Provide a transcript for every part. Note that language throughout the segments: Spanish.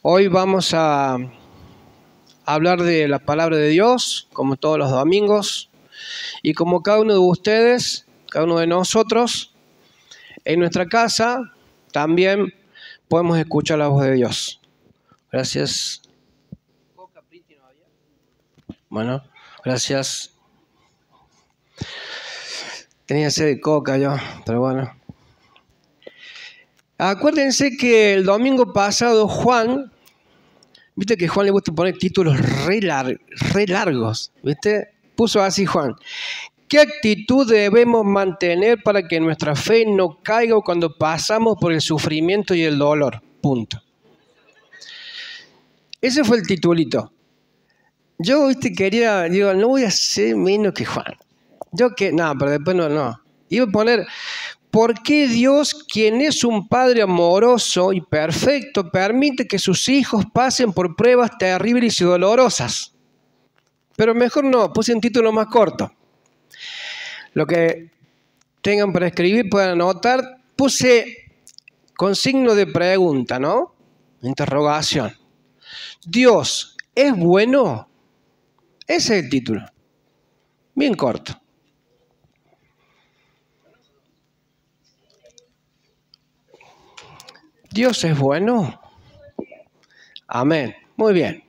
Hoy vamos a hablar de la palabra de Dios, como todos los domingos, y como cada uno de ustedes, cada uno de nosotros, en nuestra casa también podemos escuchar la voz de Dios. Gracias. Bueno, gracias. Tenía sed de coca yo, pero bueno. Acuérdense que el domingo pasado Juan, viste que a Juan le gusta poner títulos re largos, ¿viste? Puso así Juan: ¿qué actitud debemos mantener para que nuestra fe no caiga cuando pasamos por el sufrimiento y el dolor? Punto. Ese fue el titulito. Yo, viste, digo, no voy a ser menos que Juan. Pero después no. Iba a poner: ¿por qué Dios, quien es un Padre amoroso y perfecto, permite que sus hijos pasen por pruebas terribles y dolorosas? Pero mejor no, puse un título más corto. Lo que tengan para escribir pueden anotar. Puse con signo de pregunta, ¿no? Interrogación. ¿Dios es bueno? Ese es el título. Bien corto. ¿Dios es bueno? Amén. Muy bien.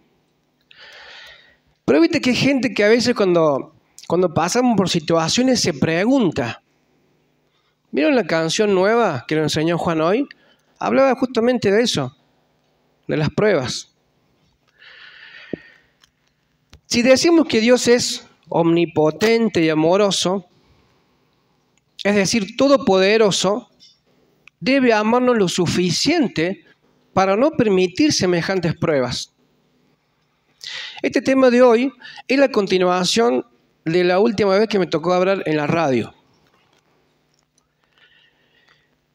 Pero viste que hay gente que a veces cuando pasamos por situaciones se pregunta. ¿Vieron la canción nueva que nos enseñó Juan hoy? Hablaba justamente de eso, de las pruebas. Si decimos que Dios es omnipotente y amoroso, es decir, todopoderoso, debe amarnos lo suficiente para no permitir semejantes pruebas. Este tema de hoy es la continuación de la última vez que me tocó hablar en la radio.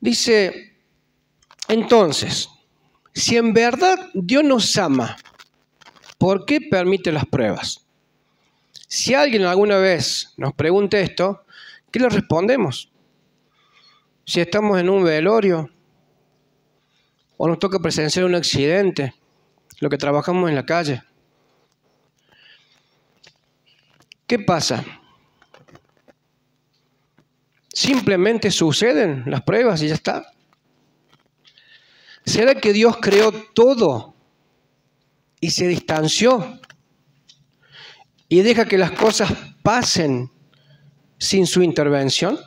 Dice: entonces, si en verdad Dios nos ama, ¿por qué permite las pruebas? Si alguien alguna vez nos pregunta esto, ¿qué le respondemos? Si estamos en un velorio o nos toca presenciar un accidente, lo que trabajamos en la calle. ¿Qué pasa? ¿Simplemente suceden las pruebas y ya está? ¿Será que Dios creó todo y se distanció y deja que las cosas pasen sin su intervención?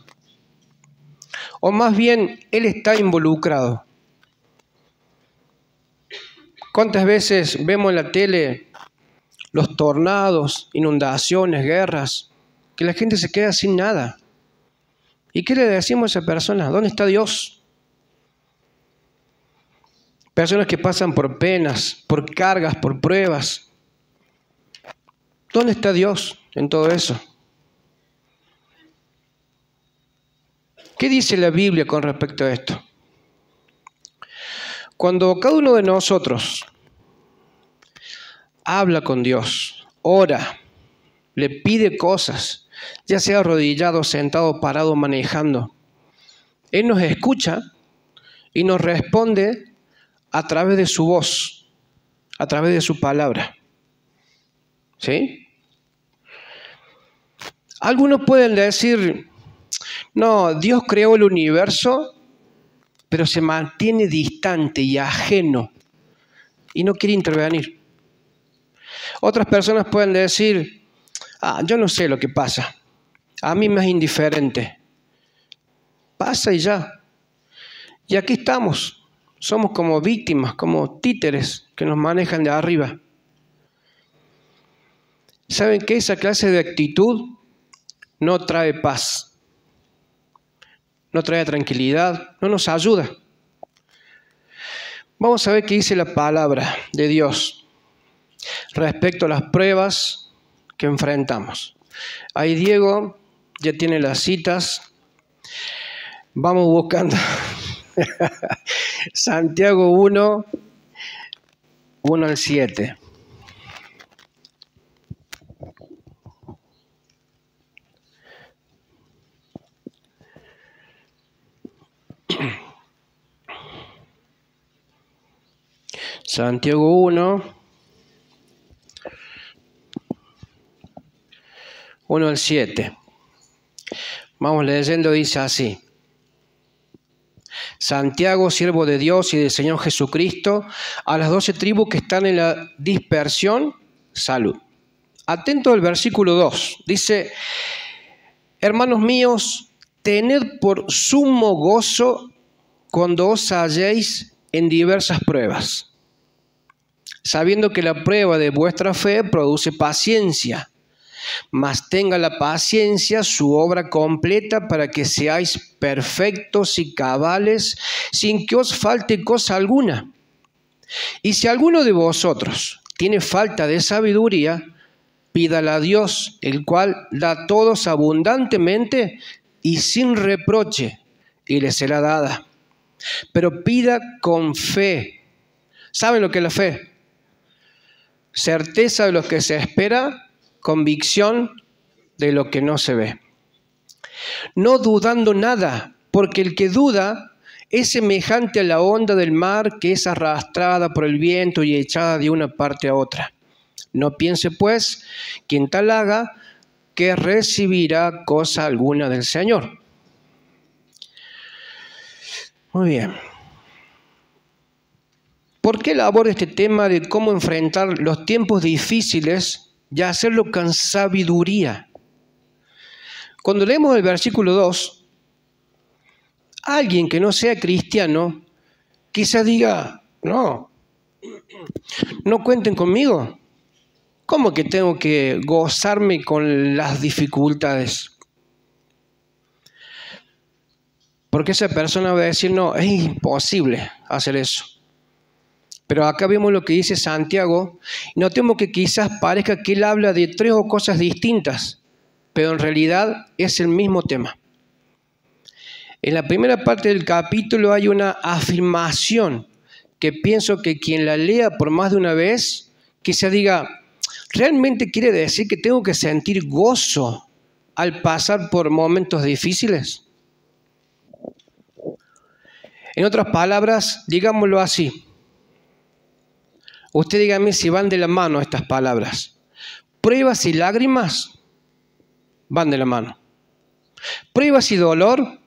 ¿O más bien Él está involucrado? ¿Cuántas veces vemos en la tele los tornados, inundaciones, guerras, que la gente se queda sin nada? ¿Y qué le decimos a esa persona? ¿Dónde está Dios? Personas que pasan por penas, por cargas, por pruebas. ¿Dónde está Dios en todo eso? ¿Qué dice la Biblia con respecto a esto? Cuando cada uno de nosotros habla con Dios, ora, le pide cosas, ya sea arrodillado, sentado, parado, manejando, Él nos escucha y nos responde a través de su voz, a través de su palabra. ¿Sí? Algunos pueden decir: no, Dios creó el universo, pero se mantiene distante y ajeno y no quiere intervenir. Otras personas pueden decir: yo no sé lo que pasa, a mí me es indiferente. Pasa y ya. Y aquí estamos, somos como víctimas, como títeres que nos manejan de arriba. ¿Saben qué? Esa clase de actitud no trae paz, no trae tranquilidad, no nos ayuda. Vamos a ver qué dice la palabra de Dios respecto a las pruebas que enfrentamos. Ahí Diego ya tiene las citas. Vamos buscando. Santiago 1, 1 al 7. Santiago 1, 1 al 7. Vamos leyendo, dice así. Santiago, siervo de Dios y del Señor Jesucristo, a las 12 tribus que están en la dispersión, salud. Atento al versículo 2. Dice, hermanos míos, tened por sumo gozo cuando os halléis en diversas pruebas, sabiendo que la prueba de vuestra fe produce paciencia. Mas tenga la paciencia su obra completa para que seáis perfectos y cabales, sin que os falte cosa alguna. Y si alguno de vosotros tiene falta de sabiduría, pídala a Dios, el cual da a todos abundantemente y sin reproche, y le será dada. Pero pida con fe. ¿Saben lo que es la fe? Certeza de lo que se espera, convicción de lo que no se ve. No dudando nada, porque el que duda es semejante a la onda del mar que es arrastrada por el viento y echada de una parte a otra. No piense, pues, quien tal haga, que recibirá cosa alguna del Señor. Muy bien. ¿Por qué abordo este tema de cómo enfrentar los tiempos difíciles y hacerlo con sabiduría? Cuando leemos el versículo 2, alguien que no sea cristiano quizás diga, no cuenten conmigo. ¿Cómo que tengo que gozarme con las dificultades? Porque esa persona va a decir, no, es imposible hacer eso. Pero acá vemos lo que dice Santiago. Notemos que quizás parezca que él habla de 3 o cosas distintas, pero en realidad es el mismo tema. En la primera parte del capítulo hay una afirmación que pienso que quien la lea por más de una vez, quizás diga, ¿realmente quiere decir que tengo que sentir gozo al pasar por momentos difíciles? En otras palabras, digámoslo así. Usted dígame si van de la mano estas palabras. Pruebas y lágrimas van de la mano. Pruebas y dolor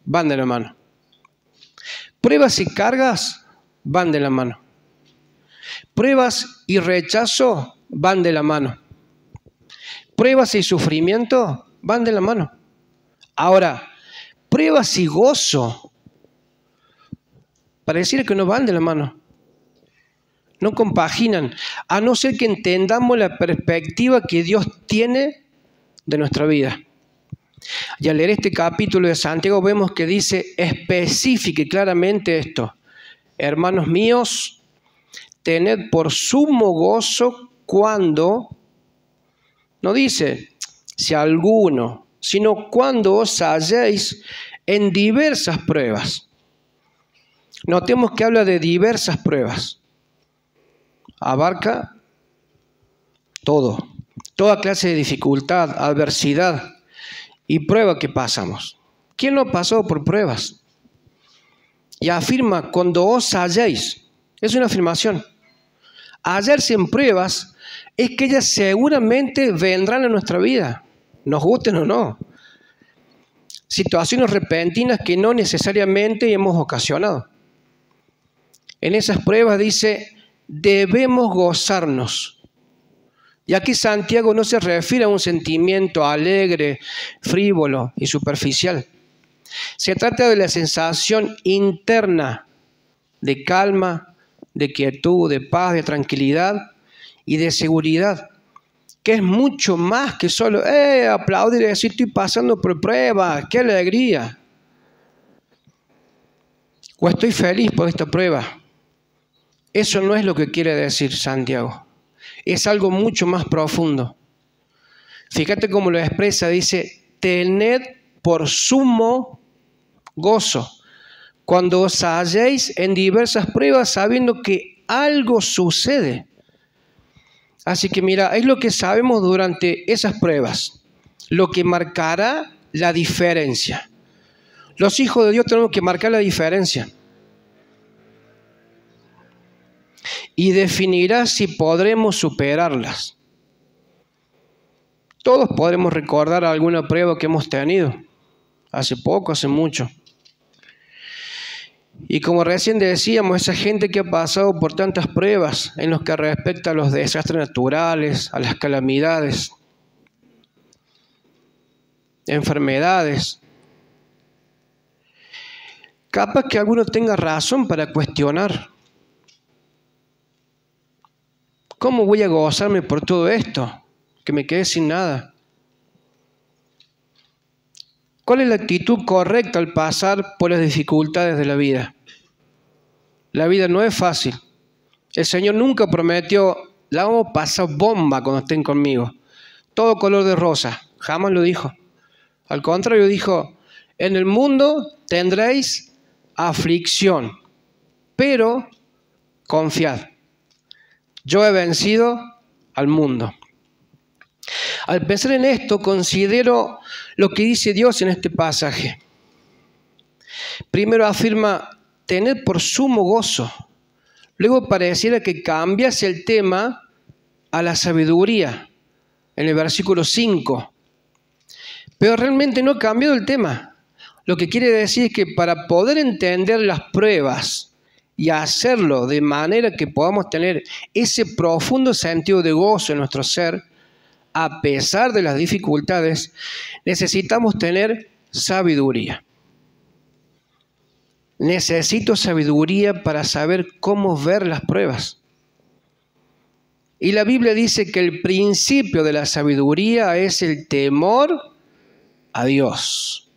van de la mano. Pruebas y cargas van de la mano. Pruebas y rechazo van de la mano. Pruebas y sufrimiento van de la mano. Ahora, pruebas y gozo pareciera que no van de la mano. No compaginan, a no ser que entendamos la perspectiva que Dios tiene de nuestra vida. Y al leer este capítulo de Santiago vemos que dice específica y claramente esto. Hermanos míos, tened por sumo gozo cuando, no dice si alguno, sino cuando os halléis en diversas pruebas. Notemos que habla de diversas pruebas. Abarca todo, toda clase de dificultad, adversidad y prueba que pasamos. ¿Quién no ha pasado por pruebas? Y afirma, cuando os halléis, es una afirmación. Hallarse en pruebas es que ellas seguramente vendrán a nuestra vida, nos gusten o no. Situaciones repentinas que no necesariamente hemos ocasionado. En esas pruebas dice, debemos gozarnos. Y aquí Santiago no se refiere a un sentimiento alegre, frívolo y superficial. Se trata de la sensación interna de calma, de quietud, de paz, de tranquilidad y de seguridad, que es mucho más que solo aplaudir y decir estoy pasando por prueba, qué alegría. O estoy feliz por esta prueba. Eso no es lo que quiere decir Santiago. Es algo mucho más profundo. Fíjate cómo lo expresa, dice, tened por sumo gozo cuando os halléis en diversas pruebas sabiendo que algo sucede. Así que mira, es lo que sabemos durante esas pruebas, lo que marcará la diferencia. Los hijos de Dios tenemos que marcar la diferencia. y definirá si podremos superarlas. Todos podremos recordar alguna prueba que hemos tenido, hace poco, hace mucho. Y como recién decíamos, esa gente que ha pasado por tantas pruebas en lo que respecta a los desastres naturales, a las calamidades, enfermedades, capaz que alguno tenga razón para cuestionar. ¿Cómo voy a gozarme por todo esto? Que me quede sin nada. ¿Cuál es la actitud correcta al pasar por las dificultades de la vida? La vida no es fácil. El Señor nunca prometió, la vamos a pasar bomba cuando estén conmigo. Todo color de rosa. Jamás lo dijo. Al contrario, dijo, en el mundo tendréis aflicción, pero confiad. Yo he vencido al mundo. Al pensar en esto, considero lo que dice Dios en este pasaje. Primero afirma, tener por sumo gozo. Luego pareciera que cambiase el tema a la sabiduría, en el versículo 5. Pero realmente no ha cambiado el tema. Lo que quiere decir es que para poder entender las pruebas y hacerlo de manera que podamos tener ese profundo sentido de gozo en nuestro ser, a pesar de las dificultades, necesitamos tener sabiduría. Necesito sabiduría para saber cómo ver las pruebas. Y la Biblia dice que el principio de la sabiduría es el temor a Dios.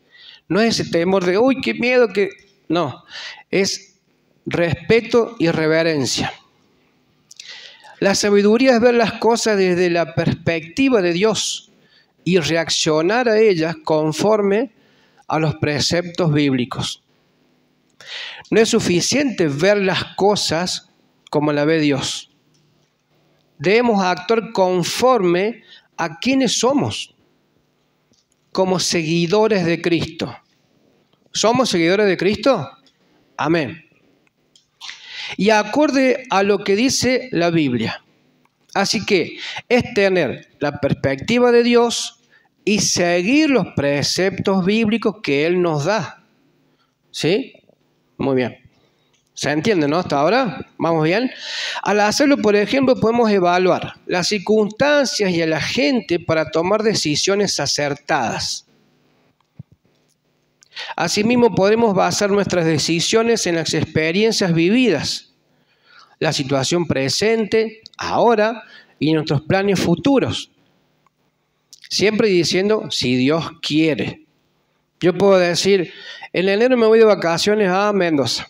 No es ese temor de, uy, qué miedo que... No, es respeto y reverencia. La sabiduría es ver las cosas desde la perspectiva de Dios y reaccionar a ellas conforme a los preceptos bíblicos. No es suficiente ver las cosas como la ve Dios. Debemos actuar conforme a quienes somos, como seguidores de Cristo. ¿Somos seguidores de Cristo? Amén. Y acorde a lo que dice la Biblia. Así que es tener la perspectiva de Dios y seguir los preceptos bíblicos que Él nos da. ¿Sí? Muy bien. ¿Se entiende, no? Hasta ahora, ¿vamos bien? Al hacerlo, por ejemplo, podemos evaluar las circunstancias y a la gente para tomar decisiones acertadas. Asimismo, podemos basar nuestras decisiones en las experiencias vividas, la situación presente, ahora y nuestros planes futuros. Siempre diciendo, si Dios quiere. Yo puedo decir, en enero me voy de vacaciones a Mendoza.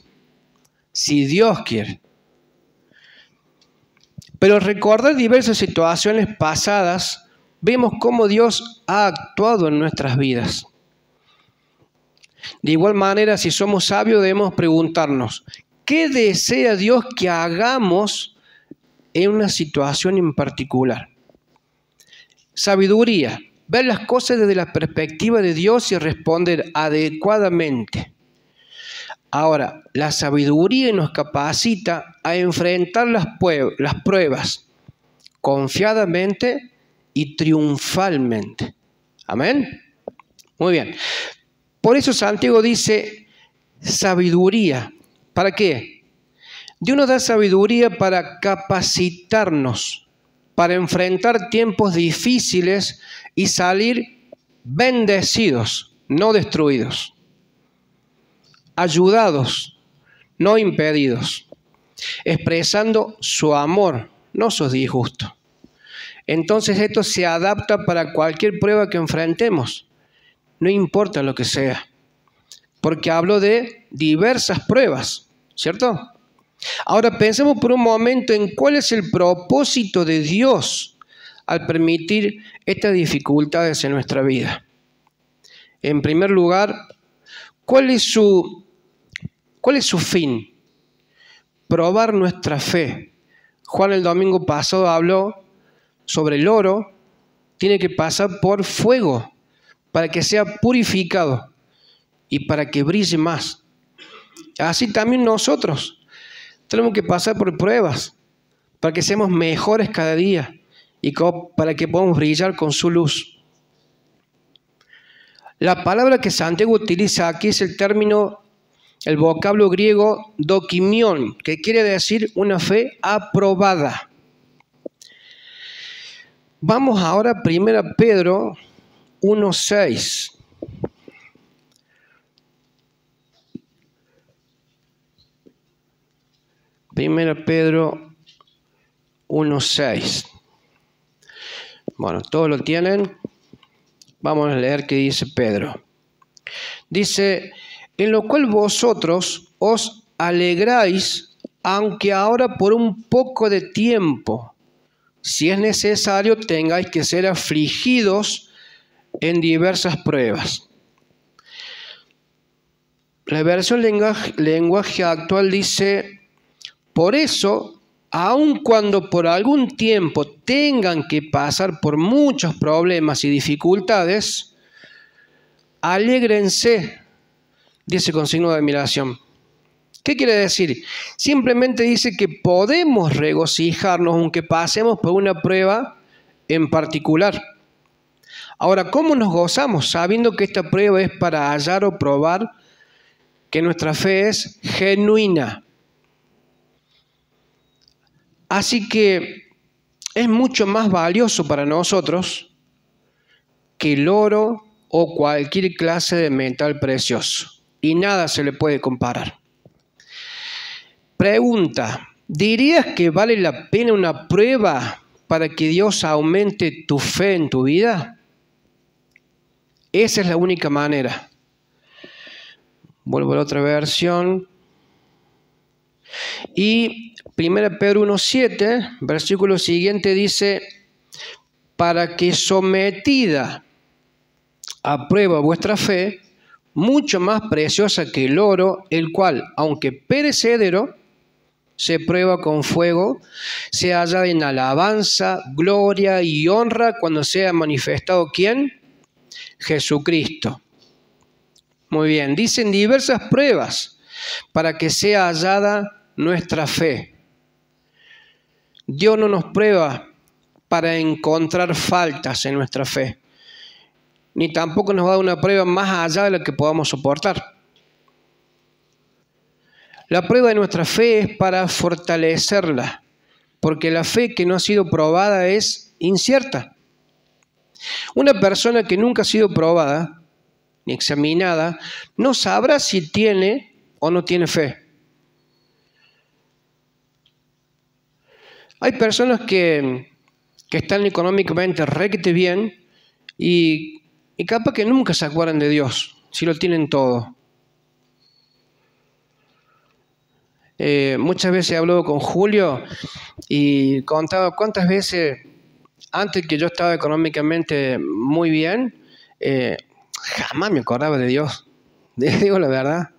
Si Dios quiere. Pero recordar diversas situaciones pasadas, vemos cómo Dios ha actuado en nuestras vidas. De igual manera, si somos sabios, debemos preguntarnos, ¿qué desea Dios que hagamos en una situación en particular? Sabiduría, ver las cosas desde la perspectiva de Dios y responder adecuadamente. Ahora, la sabiduría nos capacita a enfrentar las pruebas confiadamente y triunfalmente. ¿Amén? Muy bien. Por eso Santiago dice sabiduría. ¿Para qué? Dios nos da sabiduría para capacitarnos, para enfrentar tiempos difíciles y salir bendecidos, no destruidos. Ayudados, no impedidos. Expresando su amor, no su disgusto. Entonces esto se adapta para cualquier prueba que enfrentemos. No importa lo que sea, porque hablo de diversas pruebas, ¿cierto? Ahora pensemos por un momento en cuál es el propósito de Dios al permitir estas dificultades en nuestra vida. En primer lugar, ¿cuál es su fin? Probar nuestra fe. Juan el domingo pasado habló sobre el oro, tiene que pasar por fuego, para que sea purificado y para que brille más. Así también nosotros tenemos que pasar por pruebas para que seamos mejores cada día y para que podamos brillar con su luz. La palabra que Santiago utiliza aquí es el vocablo griego dokimion, que quiere decir una fe aprobada. Vamos ahora a 1 Pedro 1:6. Primera Pedro 1:6. Bueno, todos lo tienen. Vamos a leer qué dice Pedro. Dice: en lo cual vosotros os alegráis, aunque ahora por un poco de tiempo, si es necesario, tengáis que ser afligidos en diversas pruebas. La versión lenguaje actual dice: por eso, aun cuando por algún tiempo tengan que pasar por muchos problemas y dificultades, alégrense, dice con signo de admiración. ¿Qué quiere decir? Simplemente dice que podemos regocijarnos aunque pasemos por una prueba en particular. Ahora, ¿cómo nos gozamos? Sabiendo que esta prueba es para hallar o probar que nuestra fe es genuina. Así que es mucho más valioso para nosotros que el oro o cualquier clase de metal precioso. Y nada se le puede comparar. Pregunta: ¿dirías que vale la pena una prueba para que Dios aumente tu fe en tu vida? Esa es la única manera. Vuelvo a la otra versión. Y 1 Pedro 1:7, versículo siguiente, dice: para que sometida a prueba vuestra fe, mucho más preciosa que el oro, el cual, aunque perecedero, se prueba con fuego, se halla en alabanza, gloria y honra cuando sea manifestado ¿quién? Jesucristo. Muy bien, dicen diversas pruebas para que sea hallada nuestra fe. Dios no nos prueba para encontrar faltas en nuestra fe, ni tampoco nos va a dar una prueba más allá de la que podamos soportar. La prueba de nuestra fe es para fortalecerla, porque la fe que no ha sido probada es incierta. Una persona que nunca ha sido probada ni examinada no sabrá si tiene o no tiene fe. Hay personas que están económicamente requete bien y capaz que nunca se acuerdan de Dios, si lo tienen todo. Muchas veces he hablado con Julio y contaba cuántas veces antes que yo estaba económicamente muy bien, jamás me acordaba de Dios, digo la verdad.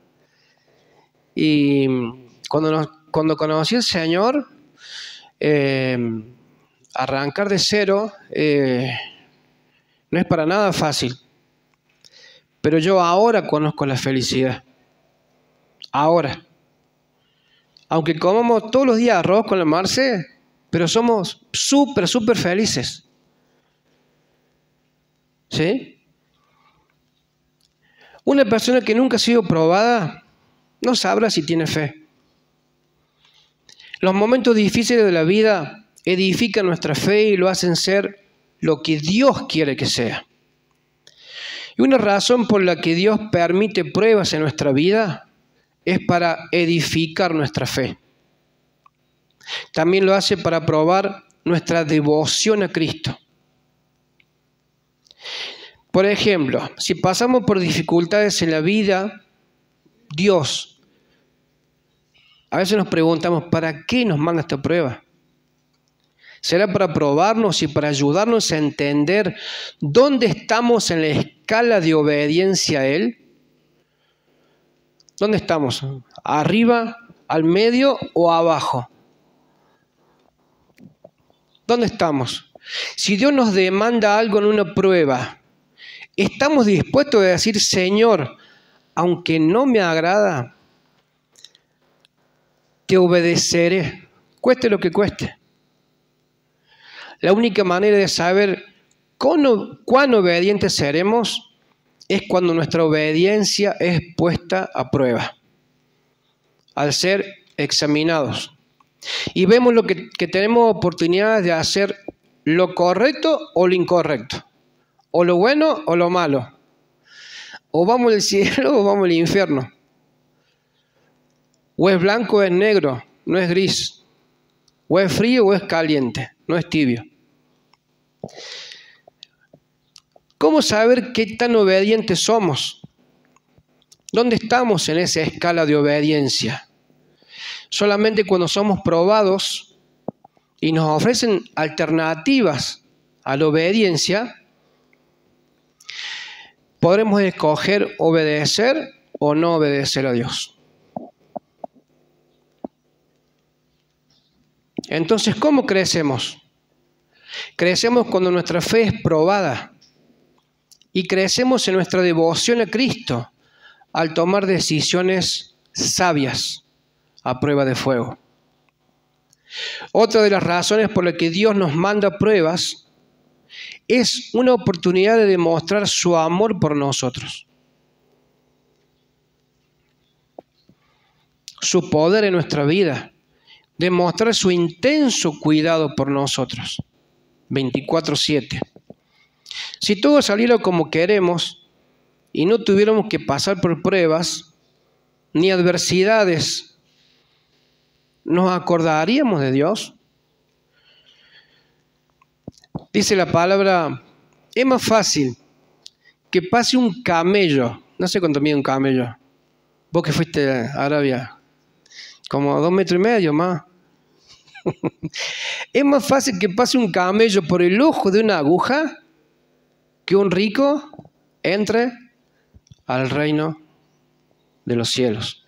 Y cuando conocí al Señor, arrancar de cero no es para nada fácil. Pero yo ahora conozco la felicidad. Ahora. Aunque comamos todos los días arroz con la Marce, pero somos súper felices. ¿Sí? Una persona que nunca ha sido probada no sabrá si tiene fe. Los momentos difíciles de la vida edifican nuestra fe y lo hacen ser lo que Dios quiere que sea. Y una razón por la que Dios permite pruebas en nuestra vida es para edificar nuestra fe. También lo hace para probar nuestra devoción a Cristo. Por ejemplo, si pasamos por dificultades en la vida, Dios, a veces nos preguntamos, ¿para qué nos manda esta prueba? ¿Será para probarnos y para ayudarnos a entender dónde estamos en la escala de obediencia a Él? ¿Dónde estamos? ¿Arriba, al medio o abajo? ¿Dónde estamos? Si Dios nos demanda algo en una prueba, ¿estamos dispuestos a decir, Señor, aunque no me agrada, te obedeceré, cueste lo que cueste? La única manera de saber cuán obedientes seremos es cuando nuestra obediencia es puesta a prueba, al ser examinados. Y vemos que tenemos oportunidades de hacer lo correcto o lo incorrecto, o lo bueno o lo malo, o vamos al cielo o vamos al infierno, o es blanco o es negro, no es gris, o es frío o es caliente, no es tibio. ¿Cómo saber qué tan obedientes somos? ¿Dónde estamos en esa escala de obediencia? Solamente cuando somos probados y nos ofrecen alternativas a la obediencia, podremos escoger obedecer o no obedecer a Dios. Entonces, ¿cómo crecemos? Crecemos cuando nuestra fe es probada y crecemos en nuestra devoción a Cristo al tomar decisiones sabias a prueba de fuego. Otra de las razones por las que Dios nos manda pruebas es una oportunidad de demostrar su amor por nosotros, su poder en nuestra vida, demostrar su intenso cuidado por nosotros, 24/7. Si todo saliera como queremos y no tuviéramos que pasar por pruebas ni adversidades, ¿nos acordaríamos de Dios? Dice la palabra, es más fácil que pase un camello, no sé cuánto mide un camello, vos que fuiste a Arabia, como 2,5 metros más. Es más fácil que pase un camello por el ojo de una aguja que un rico entre al reino de los cielos.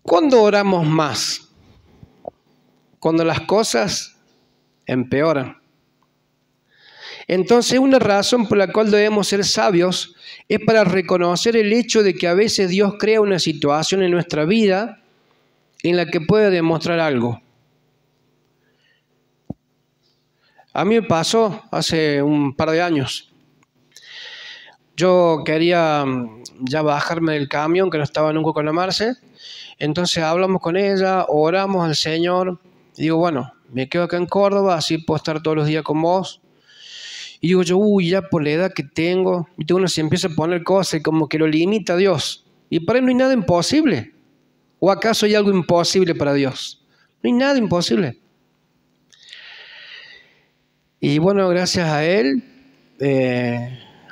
¿Cuándo oramos más? Cuando las cosas empeoran. Entonces, una razón por la cual debemos ser sabios es para reconocer el hecho de que a veces Dios crea una situación en nuestra vida en la que puede demostrar algo. A mí me pasó hace un par de años. Yo quería ya bajarme del camión que no estaba nunca con la Marce. Entonces hablamos con ella, oramos al Señor. Y digo, bueno, me quedo acá en Córdoba, así puedo estar todos los días con vos. Y digo yo, ya por la edad que tengo, uno se empieza a poner cosas como que lo limita a Dios. Y para él no hay nada imposible. ¿O acaso hay algo imposible para Dios? No hay nada imposible. Y bueno, gracias a él,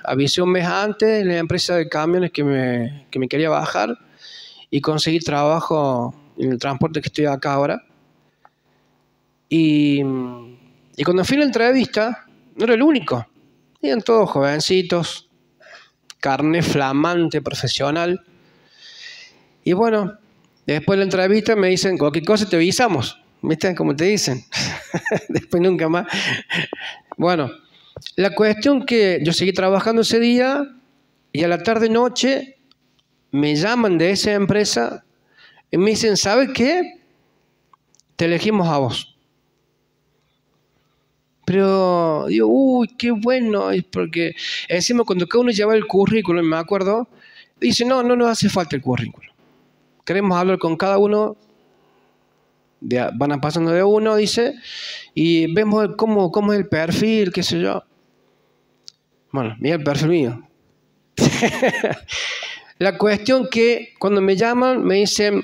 avisé un mes antes en la empresa de camiones que me quería bajar y conseguí trabajo en el transporte que estoy acá ahora. Y cuando fui a la entrevista, no era el único. Eran todos jovencitos, carne flamante, profesional. Y bueno, después de la entrevista me dicen, cualquier cosa te avisamos. ¿Viste? Como te dicen. Después nunca más. Bueno, la cuestión que yo seguí trabajando ese día y a la tarde-noche me llaman de esa empresa y me dicen, ¿sabes qué? Te elegimos a vos. Pero digo, uy, qué bueno, es porque encima cuando cada uno lleva el currículum, me acuerdo, dice, no nos hace falta el currículum. Queremos hablar con cada uno, van pasando de uno, dice, y vemos cómo es el perfil, qué sé yo. Bueno, mira el perfil mío. La cuestión que cuando me llaman, me dicen,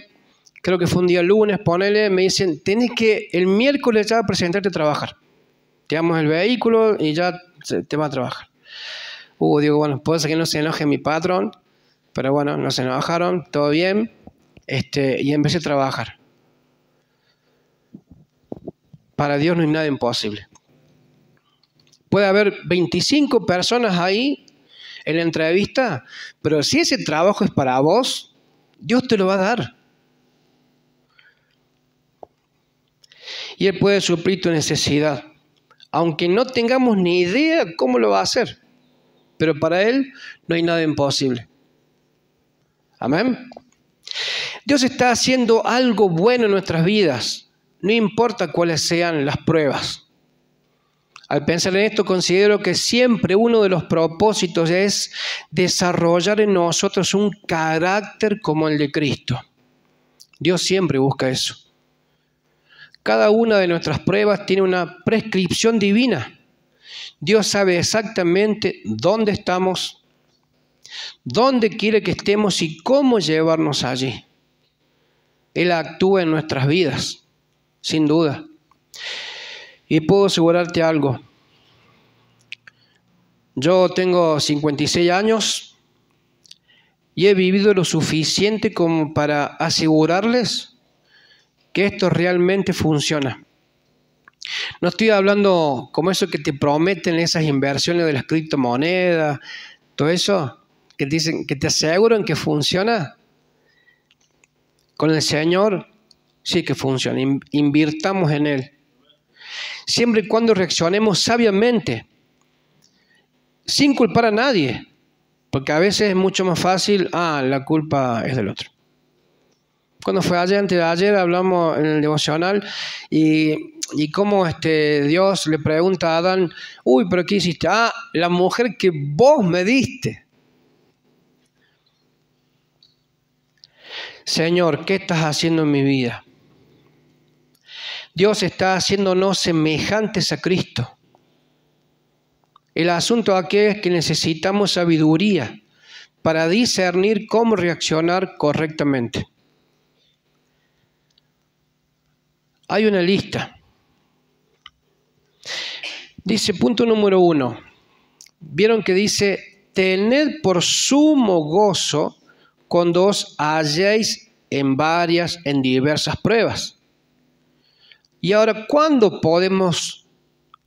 creo que fue un día lunes, ponele, me dicen, tenés que el miércoles ya presentarte a trabajar. Te damos el vehículo y ya te va a trabajar. Digo, bueno, puede ser que no se enoje mi patrón, pero bueno, no se enojaron, todo bien, y empecé a trabajar. Para Dios no hay nada imposible. Puede haber 25 personas ahí en la entrevista, pero si ese trabajo es para vos, Dios te lo va a dar. Y Él puede suplir tu necesidad, aunque no tengamos ni idea cómo lo va a hacer. Pero para Él no hay nada imposible. Amén. Dios está haciendo algo bueno en nuestras vidas, no importa cuáles sean las pruebas. Al pensar en esto, considero que siempre uno de los propósitos es desarrollar en nosotros un carácter como el de Cristo. Dios siempre busca eso. Cada una de nuestras pruebas tiene una prescripción divina. Dios sabe exactamente dónde estamos, dónde quiere que estemos y cómo llevarnos allí. Él actúa en nuestras vidas, sin duda. Y puedo asegurarte algo. Yo tengo 56 años y he vivido lo suficiente como para asegurarles que esto realmente funciona. No estoy hablando como eso que te prometen esas inversiones de las criptomonedas, todo eso, que te dicen, que te aseguran que funciona. Con el Señor sí que funciona, invirtamos en Él. Siempre y cuando reaccionemos sabiamente, sin culpar a nadie, porque a veces es mucho más fácil, la culpa es del otro. Cuando fue ayer, antes de ayer, hablamos en el devocional y cómo Dios le pregunta a Adán, pero ¿qué hiciste? La mujer que vos me diste. Señor, ¿qué estás haciendo en mi vida? Dios está haciéndonos semejantes a Cristo. El asunto aquí es que necesitamos sabiduría para discernir cómo reaccionar correctamente. Hay una lista. Dice, punto número 1. Vieron que dice, tened por sumo gozo cuando os halléis en diversas pruebas. Y ahora, ¿cuándo podremos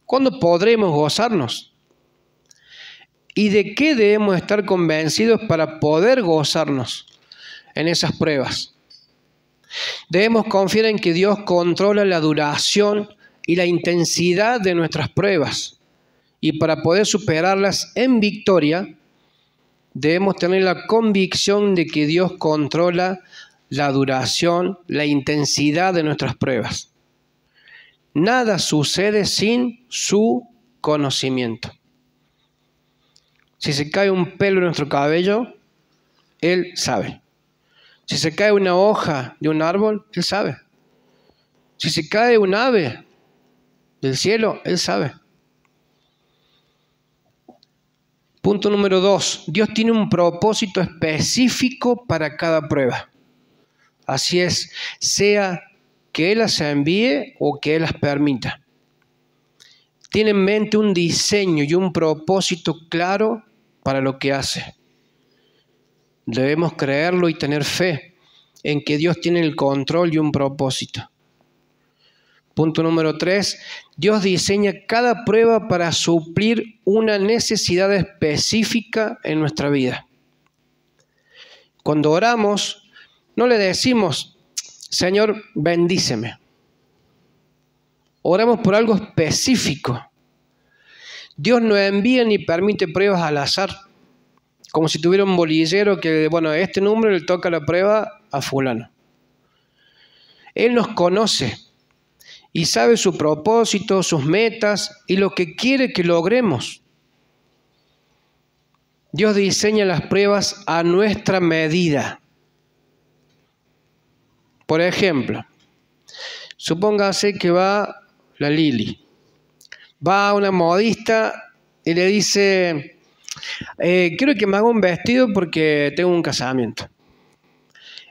gozarnos? ¿Y de qué debemos estar convencidos para poder gozarnos en esas pruebas? Debemos confiar en que Dios controla la duración y la intensidad de nuestras pruebas. Y para poder superarlas en victoria, debemos tener la convicción de que Dios controla la duración, la intensidad de nuestras pruebas. Nada sucede sin su conocimiento. Si se cae un pelo en nuestro cabello, Él sabe. Si se cae una hoja de un árbol, Él sabe. Si se cae un ave del cielo, Él sabe. Punto número 2. Dios tiene un propósito específico para cada prueba. Así es, sea que Él las envíe o que Él las permita. Tiene en mente un diseño y un propósito claro para lo que hace. Debemos creerlo y tener fe en que Dios tiene el control y un propósito. Punto número 3. Dios diseña cada prueba para suplir una necesidad específica en nuestra vida. Cuando oramos, no le decimos, Señor, bendíceme. Oramos por algo específico. Dios no envía ni permite pruebas al azar, como si tuviera un bolillero que, este número le toca la prueba a fulano. Él nos conoce y sabe su propósito, sus metas y lo que quiere que logremos. Dios diseña las pruebas a nuestra medida. Por ejemplo, supóngase que va la Lili. Va a una modista y le dice, quiero que me haga un vestido porque tengo un casamiento.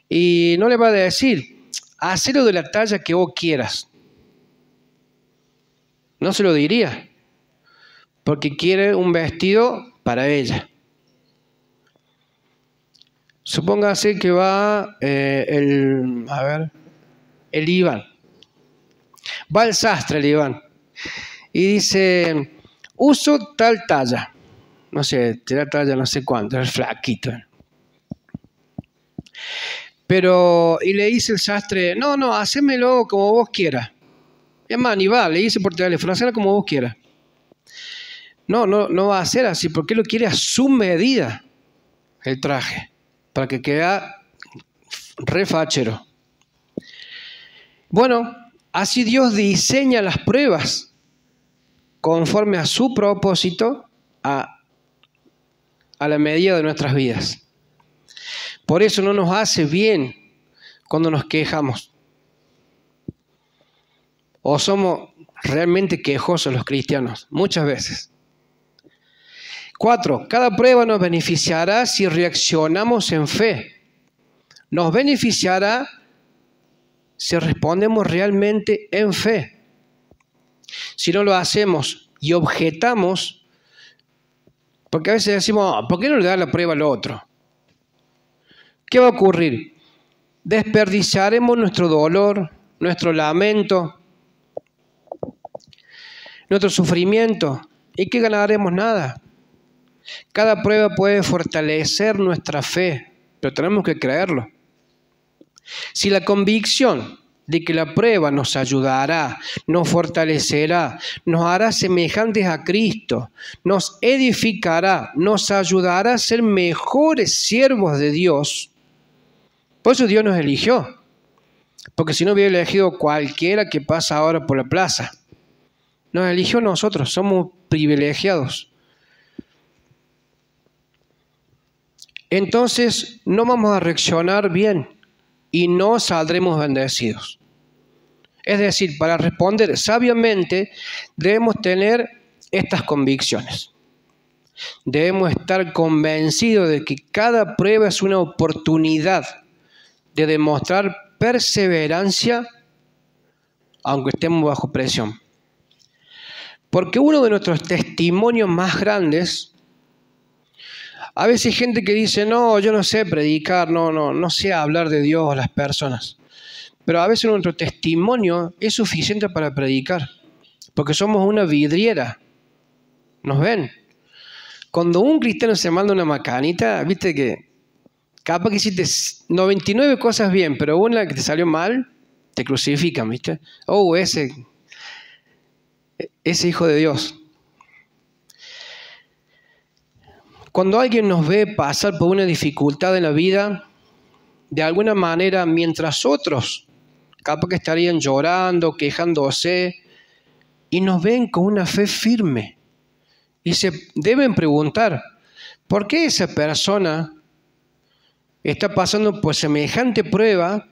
Y no le va a decir, hacelo de la talla que vos quieras. No se lo diría, porque quiere un vestido para ella. Supóngase que va el Iván. Va al sastre el Iván. Y dice, uso tal talla. No sé, te da talla no sé cuánto, es flaquito. Y le dice el sastre, no, hacémelo como vos quieras. Es más, ni va, le dice por teléfono, hacelo como vos quieras. No va a ser así, porque él lo quiere a su medida, el traje, para que quede re fachero. Bueno, Así Dios diseña las pruebas conforme a su propósito, a la medida de nuestras vidas. Por eso no nos hace bien cuando nos quejamos. O somos realmente quejosos los cristianos, muchas veces. 4. Cada prueba nos beneficiará si reaccionamos en fe. Nos beneficiará si respondemos realmente en fe. Si no lo hacemos y objetamos, porque a veces decimos, ¿por qué no le da la prueba al otro? ¿Qué va a ocurrir? Desperdiciaremos nuestro dolor, nuestro lamento, nuestro sufrimiento. ¿Y qué ganaremos? Nada. Cada prueba puede fortalecer nuestra fe, pero tenemos que creerlo. Si la convicción de que la prueba nos ayudará, nos fortalecerá, nos hará semejantes a Cristo, nos edificará, nos ayudará a ser mejores siervos de Dios. Por eso Dios nos eligió, porque si no hubiera elegido cualquiera que pasa ahora por la plaza. Nos eligió a nosotros, somos privilegiados. Entonces no vamos a reaccionar bien y no saldremos bendecidos. Es decir, para responder sabiamente debemos tener estas convicciones. Debemos estar convencidos de que cada prueba es una oportunidad de demostrar perseverancia aunque estemos bajo presión. Porque uno de nuestros testimonios más grandes, a veces hay gente que dice, no, yo no sé predicar, no sé hablar de Dios a las personas. Pero a veces nuestro testimonio es suficiente para predicar, porque somos una vidriera. ¿Nos ven? Cuando un cristiano se manda una macanita, viste que capaz que hiciste 99 cosas bien, pero una que te salió mal, te crucifican, ¿viste? Oh, ese hijo de Dios. Cuando alguien nos ve pasar por una dificultad en la vida, de alguna manera, mientras otros capaz que estarían llorando, quejándose, y nos ven con una fe firme, y se deben preguntar, ¿por qué esa persona está pasando por semejante prueba,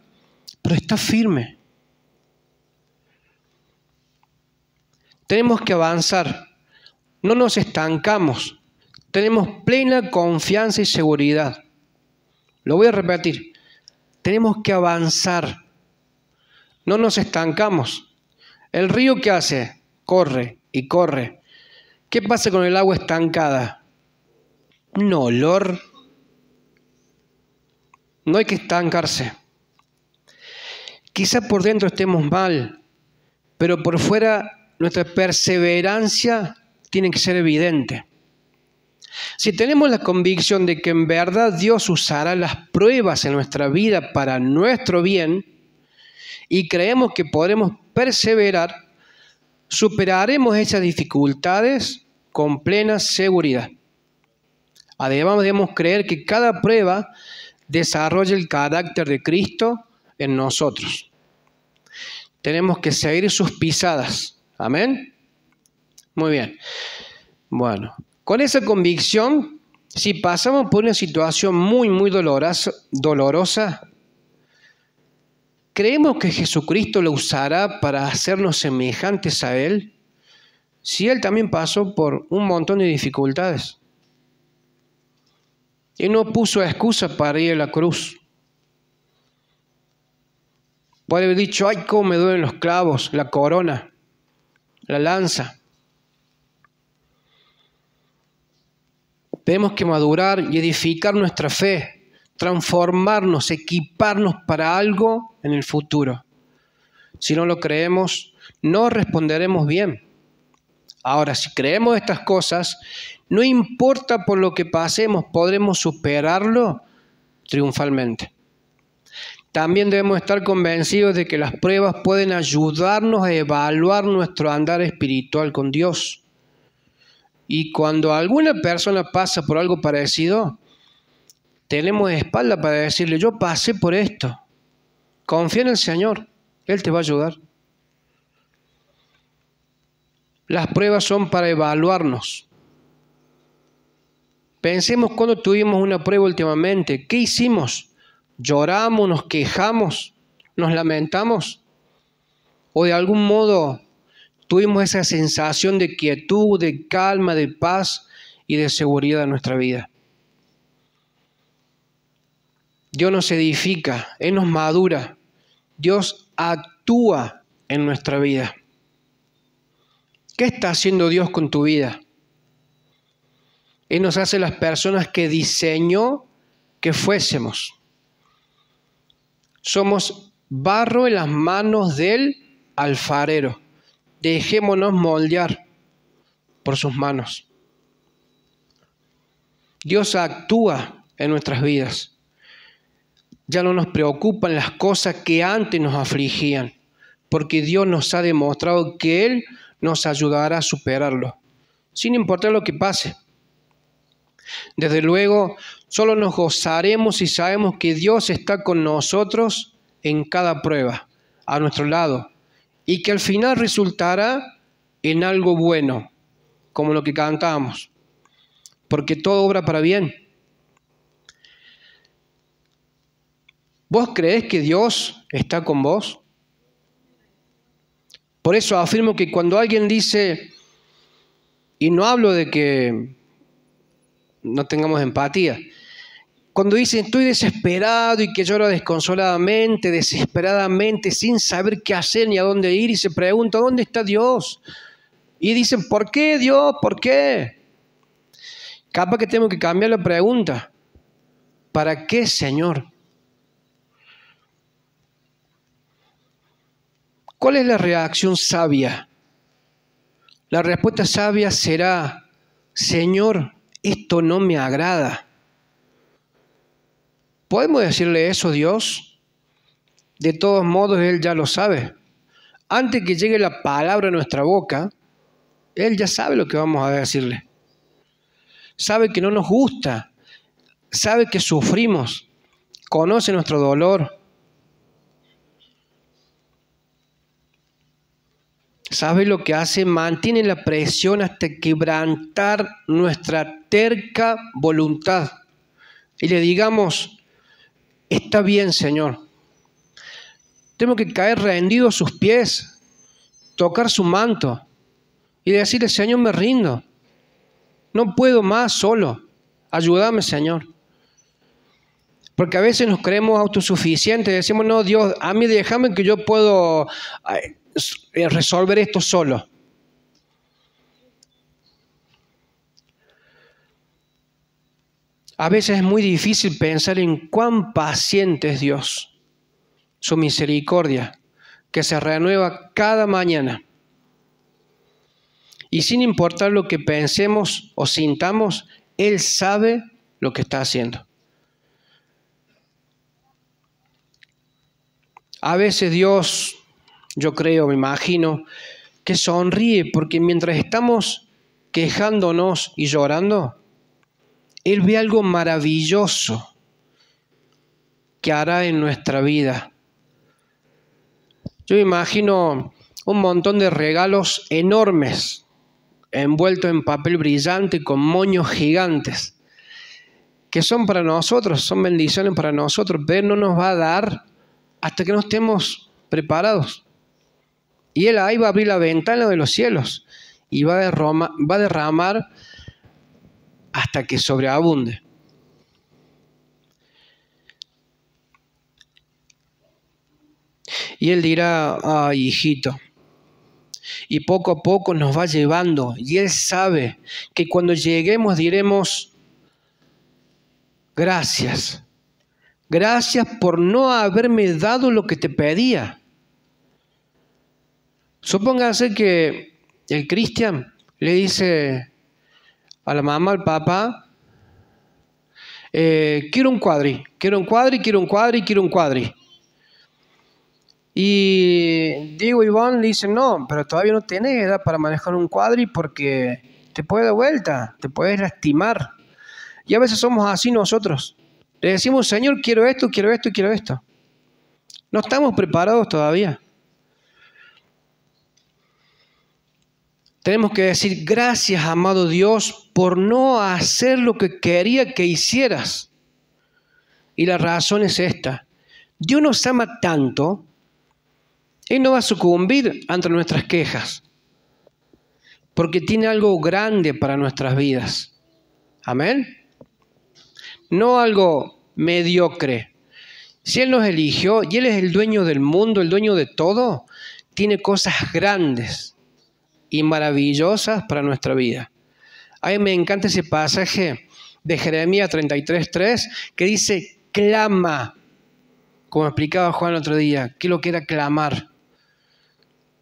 pero está firme? Tenemos que avanzar, no nos estancamos, tenemos plena confianza y seguridad. Lo voy a repetir, tenemos que avanzar, no nos estancamos. ¿El río qué hace? Corre y corre. ¿Qué pasa con el agua estancada? Un olor. No hay que estancarse. Quizá por dentro estemos mal, pero por fuera nuestra perseverancia tiene que ser evidente. Si tenemos la convicción de que en verdad Dios usará las pruebas en nuestra vida para nuestro bien y creemos que podremos perseverar, superaremos esas dificultades con plena seguridad. Además, debemos creer que cada prueba desarrolla el carácter de Cristo en nosotros. Tenemos que seguir sus pisadas. ¿Amén? Muy bien. Bueno, con esa convicción, si pasamos por una situación muy dolorosa, ¿creemos que Jesucristo lo usará para hacernos semejantes a Él? Si Él también pasó por un montón de dificultades. Él no puso excusa para ir a la cruz. Puede haber dicho, ay, cómo me duelen los clavos, la corona, la lanza. Tenemos que madurar y edificar nuestra fe, transformarnos, equiparnos para algo en el futuro. Si no lo creemos, no responderemos bien. Ahora, si creemos estas cosas, no importa por lo que pasemos, podremos superarlo triunfalmente. También debemos estar convencidos de que las pruebas pueden ayudarnos a evaluar nuestro andar espiritual con Dios. Y cuando alguna persona pasa por algo parecido, tenemos espalda para decirle, yo pasé por esto. Confía en el Señor, Él te va a ayudar. Las pruebas son para evaluarnos. Pensemos cuando tuvimos una prueba últimamente. ¿Qué hicimos? ¿Lloramos, nos quejamos, nos lamentamos? ¿O de algún modo tuvimos esa sensación de quietud, de calma, de paz y de seguridad en nuestra vida? Dios nos edifica, Él nos madura, Dios actúa en nuestra vida. ¿Qué está haciendo Dios con tu vida? Él nos hace las personas que diseñó que fuésemos. Somos barro en las manos del alfarero. Dejémonos moldear por sus manos. Dios actúa en nuestras vidas. Ya no nos preocupan las cosas que antes nos afligían, porque Dios nos ha demostrado que Él nos ayudará a superarlo, sin importar lo que pase. Desde luego, solo nos gozaremos si sabemos que Dios está con nosotros en cada prueba, a nuestro lado, y que al final resultará en algo bueno, como lo que cantamos, porque todo obra para bien. ¿Vos creés que Dios está con vos? Por eso afirmo que cuando alguien dice, y no hablo de que no tengamos empatía, cuando dicen estoy desesperado y que lloro desconsoladamente, desesperadamente, sin saber qué hacer ni a dónde ir, y se pregunta, ¿dónde está Dios? Y dicen, ¿por qué Dios? ¿Por qué? Capaz que tengo que cambiar la pregunta. ¿Para qué, Señor? ¿Cuál es la reacción sabia? La respuesta sabia será, Señor, esto no me agrada. ¿Podemos decirle eso a Dios? De todos modos, Él ya lo sabe. Antes que llegue la palabra a nuestra boca, Él ya sabe lo que vamos a decirle. Sabe que no nos gusta, sabe que sufrimos, conoce nuestro dolor. ¿Sabe lo que hace? Mantiene la presión hasta quebrantar nuestra terca voluntad. Y le digamos, está bien, Señor. Tengo que caer rendido a sus pies, tocar su manto y decirle, Señor, me rindo. No puedo más solo. Ayúdame, Señor. Porque a veces nos creemos autosuficientes. Decimos, no, Dios, a mí déjame que yo puedo resolver esto solo. A veces es muy difícil pensar en cuán paciente es Dios, su misericordia, que se renueva cada mañana. Y sin importar lo que pensemos o sintamos, Él sabe lo que está haciendo. A veces Dios, yo creo, me imagino, que sonríe porque mientras estamos quejándonos y llorando, Él ve algo maravilloso que hará en nuestra vida. Yo me imagino un montón de regalos enormes, envueltos en papel brillante con moños gigantes, que son para nosotros, son bendiciones para nosotros, pero Él no nos va a dar hasta que no estemos preparados. Y Él ahí va a abrir la ventana de los cielos y va a derramar hasta que sobreabunde. Y Él dirá, ay, hijito. Y poco a poco nos va llevando. Y Él sabe que cuando lleguemos diremos, gracias. Gracias por no haberme dado lo que te pedía. Supóngase que el Cristian le dice a la mamá, al papá, quiero un cuadri. Y Diego y Iván le dicen, no, pero todavía no tenés edad para manejar un cuadri porque te puede dar vuelta, te puedes lastimar. Y a veces somos así nosotros. Le decimos, Señor, quiero esto. No estamos preparados todavía. Tenemos que decir, gracias, amado Dios, por no hacer lo que quería que hicieras. Y la razón es esta. Dios nos ama tanto, Él no va a sucumbir ante nuestras quejas, porque tiene algo grande para nuestras vidas. Amén. No algo mediocre. Si Él nos eligió y Él es el dueño del mundo, el dueño de todo, tiene cosas grandes y maravillosas para nuestra vida. A mí me encanta ese pasaje de Jeremías 33:3 que dice, clama, como explicaba Juan el otro día, ¿qué es lo que era clamar?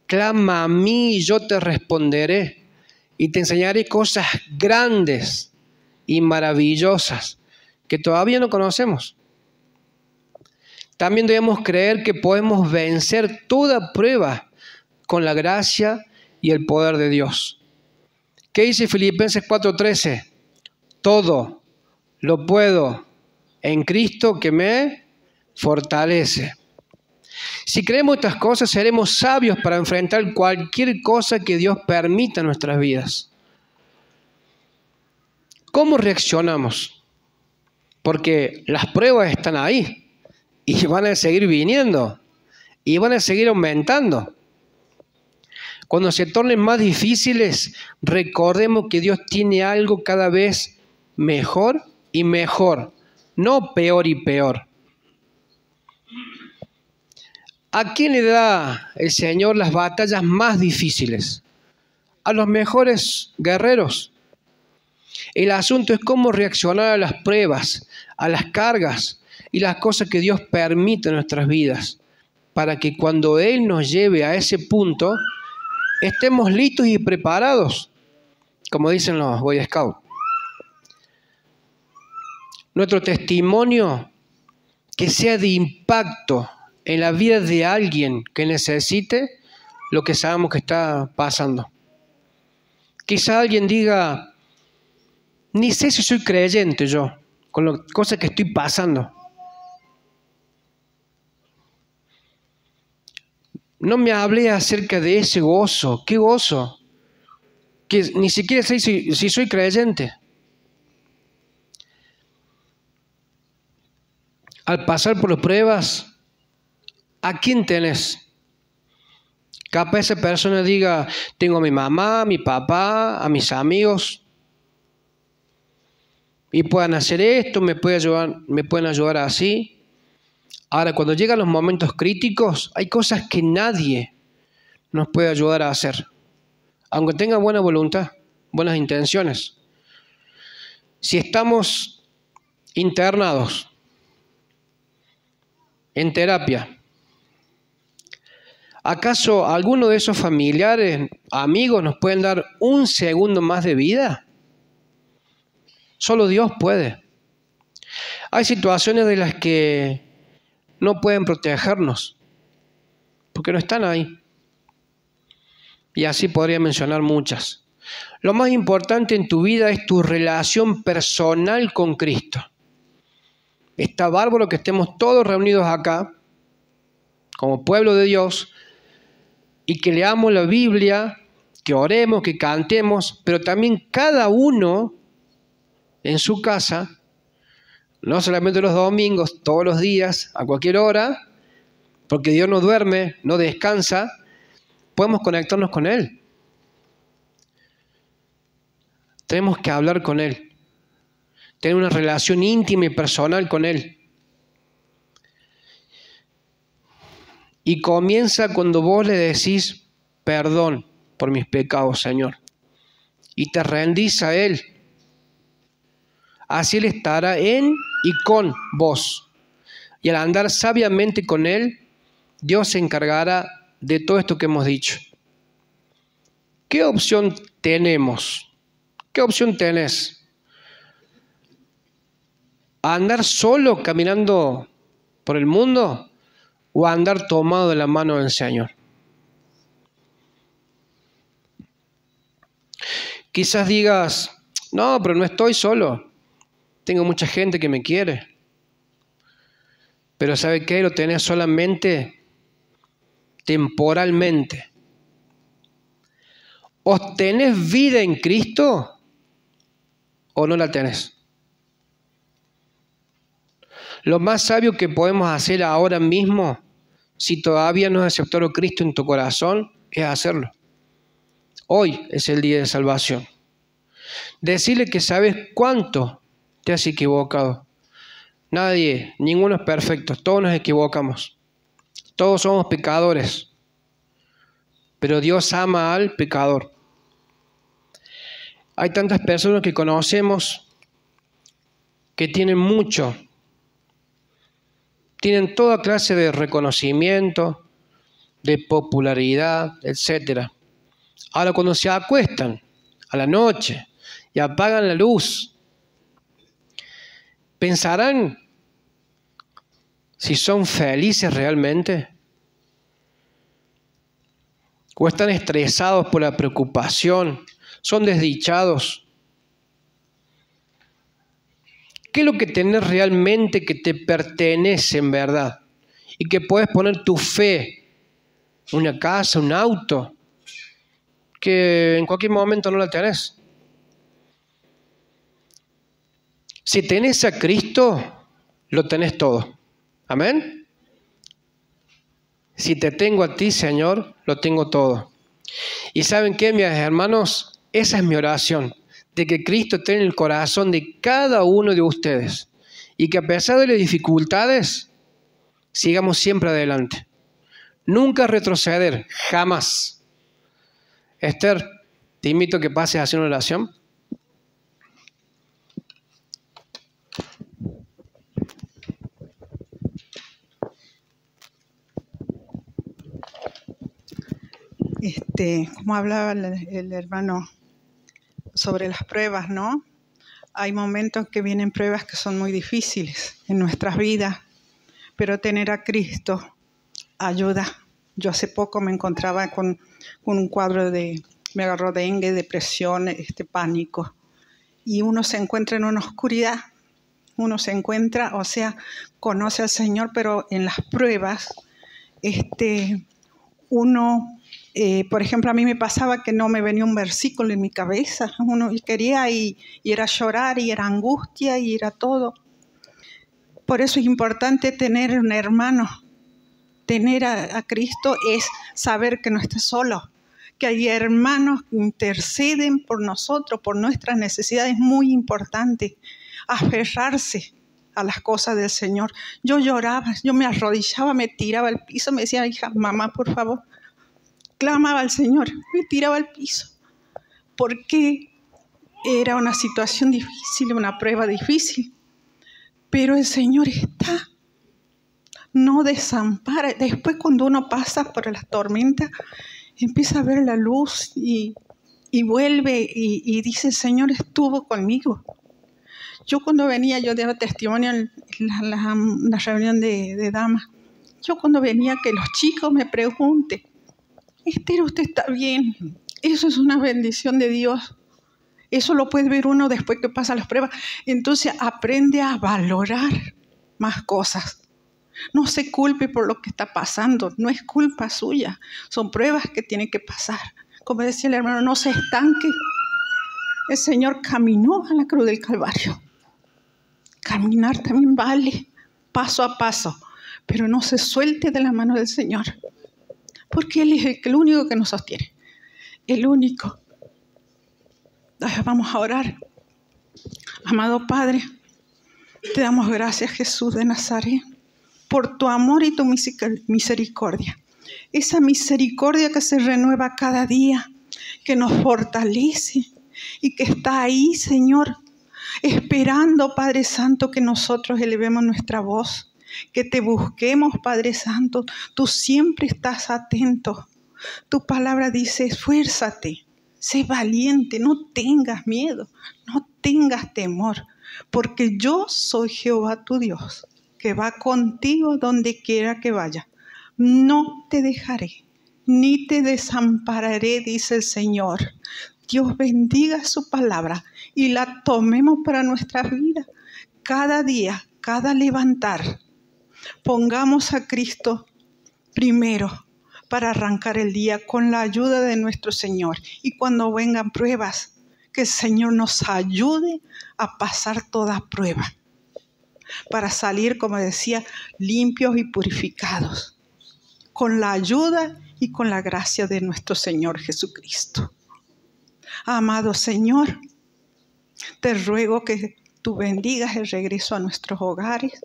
Clama a mí y yo te responderé y te enseñaré cosas grandes y maravillosas que todavía no conocemos. También debemos creer que podemos vencer toda prueba con la gracia y el poder de Dios. ¿Qué dice Filipenses 4:13? Todo lo puedo en Cristo que me fortalece. Si creemos estas cosas, seremos sabios para enfrentar cualquier cosa que Dios permita en nuestras vidas. ¿Cómo reaccionamos? Porque las pruebas están ahí y van a seguir viniendo y van a seguir aumentando. Cuando se tornen más difíciles, recordemos que Dios tiene algo cada vez mejor y mejor, no peor y peor. ¿A quién le da el Señor las batallas más difíciles? A los mejores guerreros. El asunto es cómo reaccionar a las pruebas, a las cargas y las cosas que Dios permite en nuestras vidas, para que cuando Él nos lleve a ese punto, estemos listos y preparados, como dicen los Boy Scouts. Nuestro testimonio que sea de impacto en la vida de alguien que necesite lo que sabemos que está pasando. Quizá alguien diga, ni sé si soy creyente yo, con las cosas que estoy pasando. No me hablé acerca de ese gozo. ¿Qué gozo? Que ni siquiera sé si soy creyente. Al pasar por las pruebas, ¿a quién tenés? Capaz esa persona diga, tengo a mi mamá, a mi papá, a mis amigos, y puedan hacer esto, me pueden ayudar así. Ahora, cuando llegan los momentos críticos, hay cosas que nadie nos puede ayudar a hacer, aunque tengan buena voluntad, buenas intenciones. Si estamos internados en terapia, ¿acaso alguno de esos familiares, amigos, nos pueden dar un segundo más de vida? Solo Dios puede. Hay situaciones de las que no pueden protegernos, porque no están ahí. Y así podría mencionar muchas. Lo más importante en tu vida es tu relación personal con Cristo. Está bárbaro que estemos todos reunidos acá, como pueblo de Dios, y que leamos la Biblia, que oremos, que cantemos, pero también cada uno en su casa, no solamente los domingos, todos los días, a cualquier hora, porque Dios no duerme, no descansa, podemos conectarnos con Él. Tenemos que hablar con Él, tener una relación íntima y personal con Él. Y comienza cuando vos le decís, perdón por mis pecados, Señor, y te rendís a Él. Así Él estará en y con vos. Y al andar sabiamente con Él, Dios se encargará de todo esto que hemos dicho. ¿Qué opción tenemos? ¿Qué opción tenés? ¿Andar solo caminando por el mundo o andar tomado de la mano del Señor? Quizás digas, no, pero no estoy solo. Tengo mucha gente que me quiere. Pero ¿sabe qué? Lo tenés solamente temporalmente. ¿O tenés vida en Cristo o no la tenés? Lo más sabio que podemos hacer ahora mismo, si todavía no has aceptado a Cristo en tu corazón, es hacerlo. Hoy es el día de salvación. Decirle que sabes cuánto te has equivocado. Nadie, ninguno es perfecto, todos nos equivocamos. Todos somos pecadores. Pero Dios ama al pecador. Hay tantas personas que conocemos que tienen mucho. Tienen toda clase de reconocimiento, de popularidad, etc. Ahora cuando se acuestan a la noche y apagan la luz, ¿pensarán si son felices realmente? ¿O están estresados por la preocupación? ¿Son desdichados? ¿Qué es lo que tenés realmente que te pertenece en verdad? Y que puedes poner tu fe, una casa, un auto, que en cualquier momento no la tenés. Si tenés a Cristo, lo tenés todo. Amén. Si te tengo a ti, Señor, lo tengo todo. Y ¿saben qué, mis hermanos? Esa es mi oración, de que Cristo esté en el corazón de cada uno de ustedes y que a pesar de las dificultades, sigamos siempre adelante. Nunca retroceder, jamás. Esther, te invito a que pases a hacer una oración. Como hablaba el hermano sobre las pruebas, ¿no? Hay momentos que vienen pruebas que son muy difíciles en nuestras vidas, pero tener a Cristo ayuda. Yo hace poco me encontraba con un cuadro me agarró dengue, depresión, pánico. Y uno se encuentra en una oscuridad. Uno se encuentra, conoce al Señor, pero en las pruebas, uno, por ejemplo, a mí me pasaba que no me venía un versículo en mi cabeza. Uno quería y era llorar, y era angustia, y era todo. Por eso es importante tener un hermano. Tener a Cristo es saber que no estás solo, que hay hermanos que interceden por nosotros, por nuestras necesidades. Es muy importante aferrarse a las cosas del Señor. Yo lloraba, yo me arrodillaba, me tiraba al piso, me decía, hija, mamá, por favor. Clamaba al Señor, me tiraba al piso, porque era una situación difícil, una prueba difícil. Pero el Señor está. No desampara. Después, cuando uno pasa por las tormentas, empieza a ver la luz y vuelve y dice, el Señor estuvo conmigo. Yo cuando venía, yo daba testimonio en la reunión de damas. Yo cuando venía, que los chicos me pregunten, Esther, ¿usted está bien? Eso es una bendición de Dios. Eso lo puede ver uno después que pasa las pruebas. Entonces aprende a valorar más cosas. No se culpe por lo que está pasando, no es culpa suya, son pruebas que tienen que pasar. Como decía el hermano, no se estanque. El Señor caminó a la cruz del Calvario. Caminar también vale, paso a paso, pero no se suelte de la mano del Señor, porque Él es el único que nos sostiene, el único. Vamos a orar. Amado Padre, te damos gracias, Jesús de Nazaret, por tu amor y tu misericordia. Esa misericordia que se renueva cada día, que nos fortalece y que está ahí, Señor, esperando, Padre Santo, que nosotros elevemos nuestra voz, que te busquemos, Padre Santo. Tú siempre estás atento. Tu palabra dice, esfuérzate, sé valiente, no tengas miedo, no tengas temor, porque yo soy Jehová tu Dios, que va contigo donde quiera que vaya. No te dejaré, ni te desampararé, dice el Señor. Dios bendiga su palabra y la tomemos para nuestras vidas. Cada día, cada levantar, pongamos a Cristo primero, para arrancar el día con la ayuda de nuestro Señor. Y cuando vengan pruebas, que el Señor nos ayude a pasar toda prueba, para salir, como decía, limpios y purificados, con la ayuda y con la gracia de nuestro Señor Jesucristo. Amado Señor, te ruego que tú bendigas el regreso a nuestros hogares,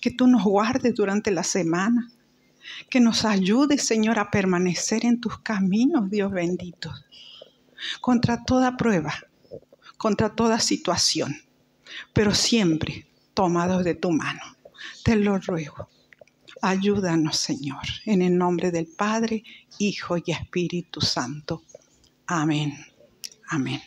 que tú nos guardes durante la semana, que nos ayudes, Señor, a permanecer en tus caminos, Dios bendito, contra toda prueba, contra toda situación, pero siempre tomados de tu mano. Te lo ruego. Ayúdanos, Señor, en el nombre del Padre, Hijo y Espíritu Santo. Amén. Amén.